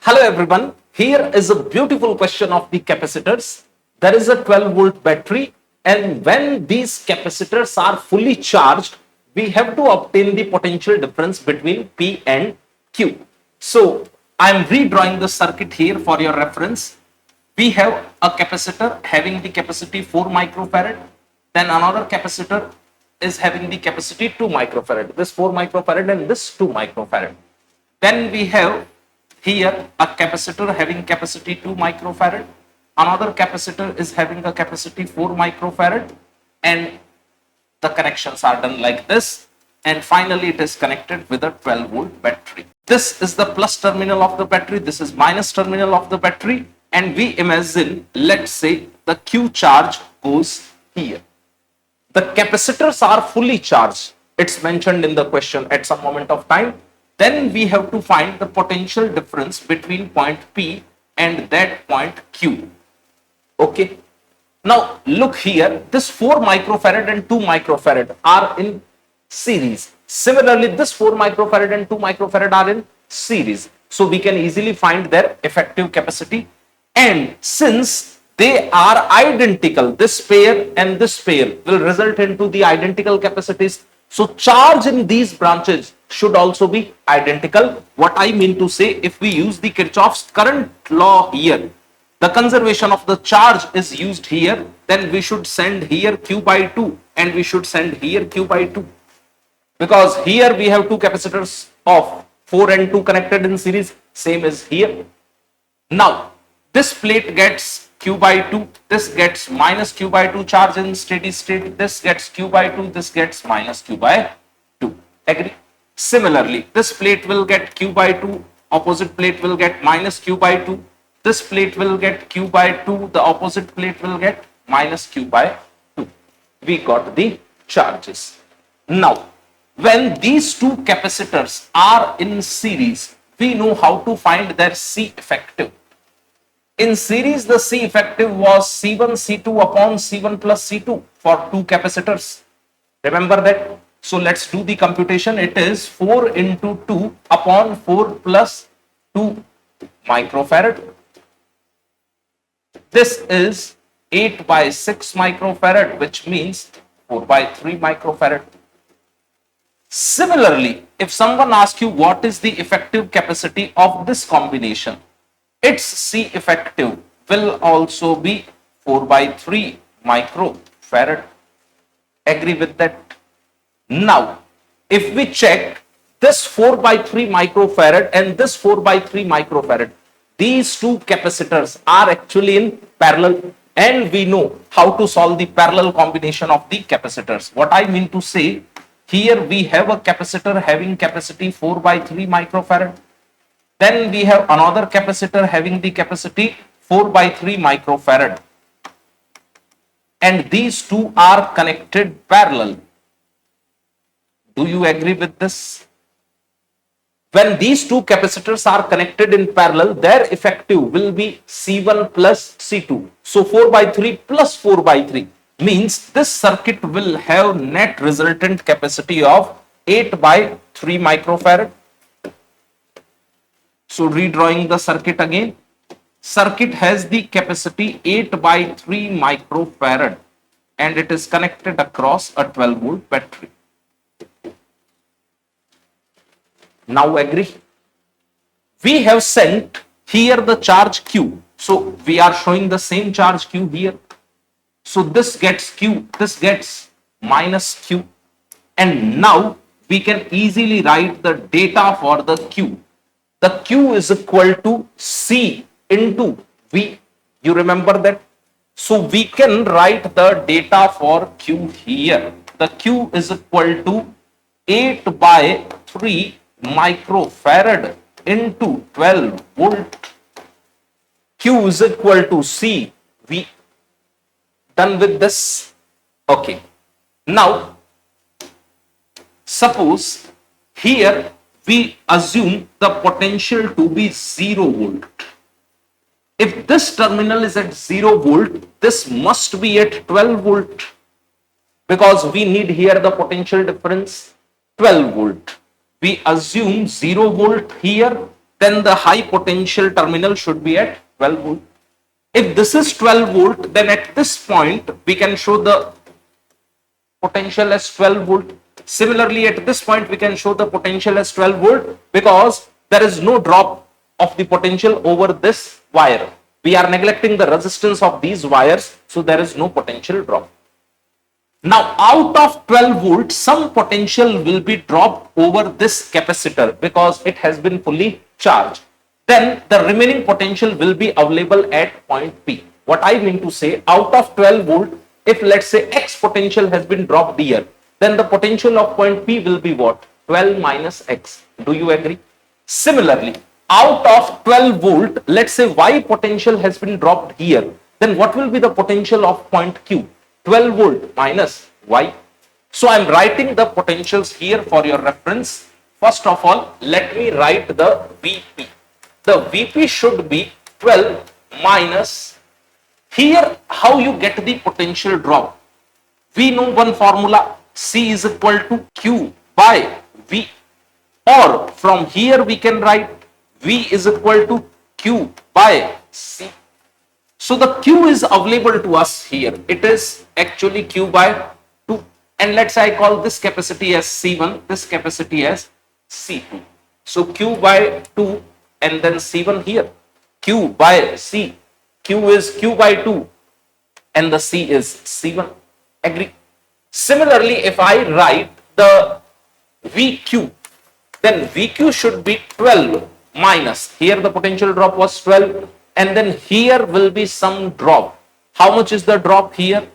Hello everyone. Here is a beautiful question of the capacitors. There is a 12 volt battery, and when these capacitors are fully charged, we have to obtain the potential difference between P and Q. So I am redrawing the circuit here for your reference. We have a capacitor having the capacity 4 microfarad, then another capacitor is having the capacity 2 microfarad, this 4 microfarad and this 2 microfarad. Then we have here a capacitor having capacity 2 microfarad, another capacitor is having a capacity 4 microfarad, and the connections are done like this, and finally it is connected with a 12 volt battery. This is the plus terminal of the battery, this is minus terminal of the battery, and we imagine, let's say the Q charge goes here. The capacitors are fully charged, it's mentioned in the question at some moment of time. Then we have to find the potential difference between point P and that point Q. Okay. Now look here, this 4 microfarad and 2 microfarad are in series. Similarly, this 4 microfarad and 2 microfarad are in series. So we can easily find their effective capacity. And since they are identical, this pair and this pair will result into the identical capacities. So charge in these branches should also be identical. What I mean to say, if we use the Kirchhoff's current law here, the conservation of the charge is used here, then we should send here Q by 2 and we should send here Q by 2. Because here we have two capacitors of 4 and 2 connected in series, same as here. Now, this plate gets Q by 2, this gets minus Q by 2 charge in steady state, this gets Q by 2, this gets minus Q by 2. Agree? Similarly, this plate will get Q by 2, opposite plate will get minus Q by 2, this plate will get Q by 2, the opposite plate will get minus Q by 2. We got the charges. Now, when these two capacitors are in series, we know how to find their C effective. In series, the C effective was C1 C2 upon C1 plus C2 for two capacitors. Remember that? So let's do the computation. It is 4 into 2 upon 4 plus 2 microfarad. This is 8 by 6 microfarad, which means 4 by 3 microfarad. Similarly, if someone asks you what is the effective capacity of this combination, its C effective will also be 4 by 3 microfarad. Agree with that? Now, if we check this 4 by 3 microfarad and this 4 by 3 microfarad, these two capacitors are actually in parallel, and we know how to solve the parallel combination of the capacitors. What I mean to say, here we have a capacitor having capacity 4 by 3 microfarad. Then we have another capacitor having the capacity 4 by 3 microfarad. And these two are connected parallel. Do you agree with this? When these two capacitors are connected in parallel, their effective will be C1 plus C2. So 4 by 3 plus 4 by 3 means this circuit will have net resultant capacity of 8 by 3 microfarad. So redrawing the circuit again, circuit has the capacity 8 by 3 microfarad and it is connected across a 12 volt battery. Now agree? We have sent here the charge Q. So we are showing the same charge Q here. So this gets Q, this gets minus Q. And now we can easily write the data for the Q. The Q is equal to C into V. You remember that? So we can write the data for Q here. The Q is equal to 8 by 3 microfarad into 12 volt. Q is equal to C V. Done with this? Okay. Now, suppose here we assume the potential to be 0 volt. If this terminal is at 0 volt, this must be at 12 volt because we need here the potential difference 12 volt. We assume 0 volt here then the high potential terminal should be at 12 volt. If this is 12 volt, then at this point we can show the potential as 12 volt. Similarly, at this point we can show the potential as 12 volt because there is no drop of the potential over this wire. We are neglecting the resistance of these wires, so there is no potential drop. Now, out of 12 volts, some potential will be dropped over this capacitor because it has been fully charged. Then the remaining potential will be available at point P. What I mean to say, out of 12 volt, if let's say X potential has been dropped here, then the potential of point P will be what? 12 minus X. Do you agree? Similarly, out of 12 volt, let's say Y potential has been dropped here, then what will be the potential of point Q? 12 volt minus Y. So I'm writing the potentials here for your reference. First of all, let me write the VP. The VP should be 12 minus, here how you get the potential drop. We know one formula, C is equal to Q by V, or from here we can write V is equal to Q by C. So the Q is available to us here. It is actually Q by 2. And let's say I call this capacity as C1, this capacity as C2. So Q by 2 and then C1 here. Q by C. Q is Q by 2 and the C is C1. Agree? Similarly, if I write the VQ, then VQ should be 12 minus, here the potential drop was 12, and then here will be some drop. How much is the drop here?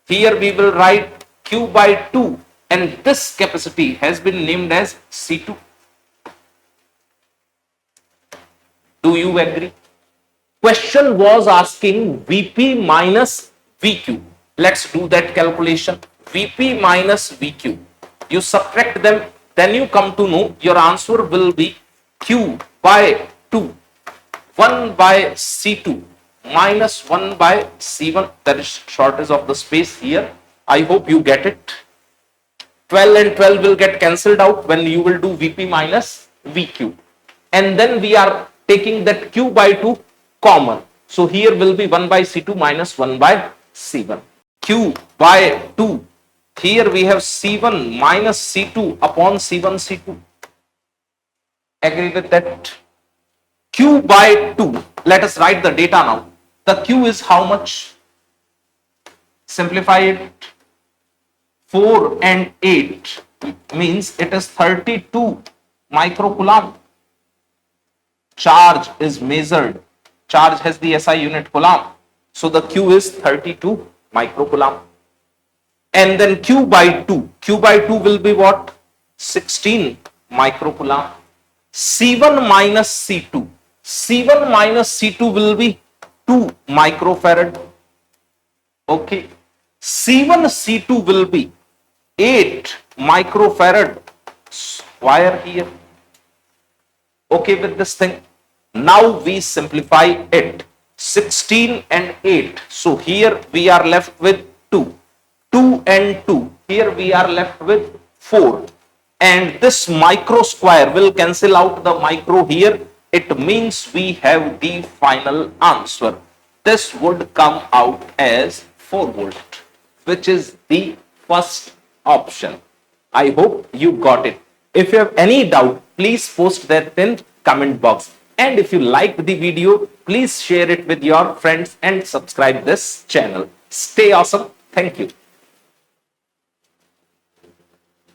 Here we will write Q by 2 and this capacity has been named as C2. Do you agree? Question was asking VP minus VQ. Let's do that calculation. VP minus VQ. You subtract them, then you come to know your answer will be Q by 2, 1 by C2 minus 1 by C1. That is shortage of the space here. I hope you get it. 12 and 12 will get cancelled out when you will do VP minus VQ. And then we are taking that Q by 2 common. So here will be 1 by C2 minus 1 by C1. Q by 2. Here we have C1 minus C2 upon C1 C2. Agree with that? Q by 2. Let us write the data now. The Q is how much? Simplify it. 4 and 8 means it is 32 microcoulomb. Charge is measured. Charge has the SI unit coulomb. So the Q is 32 microcoulomb. And then Q by 2. Q by 2 will be what? 16 microcoulomb. C1 minus C2. C1 minus C2 will be 2 microfarad. Okay. C1 C2 will be 8 microfarad wire here. Okay with this thing? Now we simplify it. 16 and 8. So here we are left with 2. 2 and 2. Here we are left with 4. And this micro square will cancel out the micro here. It means we have the final answer. This would come out as 4 volt, which is the first option. I hope you got it. If you have any doubt, please post that in comment box. And if you liked the video, please share it with your friends and subscribe this channel. Stay awesome. Thank you.